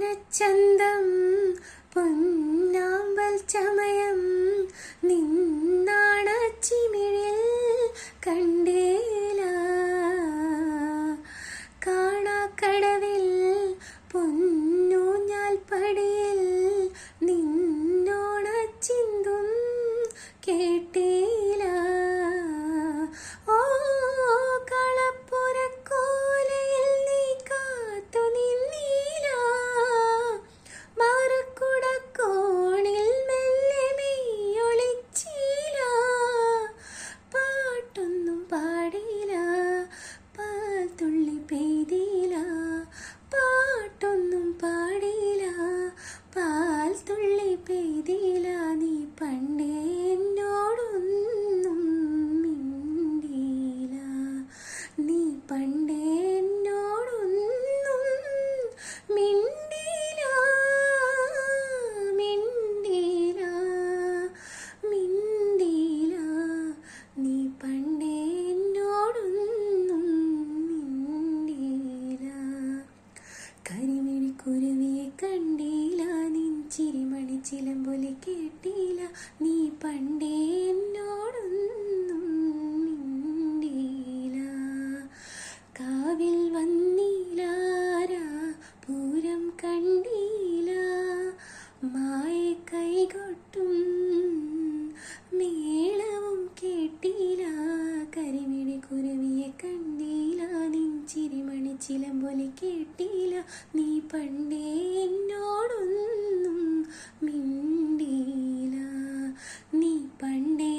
ചന്ദം പൊന്നാമ്പൽ ചമയം നിന്നാണച്ചിമിഴിൽ കണ്ടേല കാണാക്കടവിൽ പൊന്നൂഞ്ഞാൽ പടിയിൽ നിന്നോണച്ചിന്തും കേട്ടേല ഓ കളപ്പുരക്കോലയിൽ നീ കാത്തു നിന്നീല മാറക്കുടക്കോണിൽ മെല്ലെ മെയ്യൊളിച്ചീല പാട്ടൊന്നും പാടിയില്ല പാൽത്തുള്ളി പെയ്തില്ല പാട്ടൊന്നും പാടിയില്ല പാൽത്തുള്ളി പെയ്തില്ല നീ പണ്ടേ എന്നോടൊന്നും മിണ്ടിയില്ല നീ പണ്ടേ എന്നോടൊന്നും മിണ്ടിയില്ല മിണ്ടിയില്ല മിണ്ടിയില്ല നീ പണ്ടേ എന്നോടൊന്നും മിണ്ടിയില്ല കരിമിഴിക്കുരുവിയെ കണ്ടില്ല നിൻ ചിരിമണി ചിലമ്പൊലി കേട്ടില്ല നീ പണ്ടേ എന്നോടൊന്നും മിണ്ടിയില്ല കാവിൽ വന്നില്ലാരാ പൂരം കണ്ടില്ല മായ കൈകൊട്ടും മേളവും കേട്ടില്ല കരിമിഴി കുരുവിയെ കണ്ടില്ല നിൻ ചിരിമണി ചിലമ്പൊലി കേട്ടില്ല നീ പണ്ടേ എന്നോടൊന്നും മിണ്ടിയില്ല നീ പണ്ടേ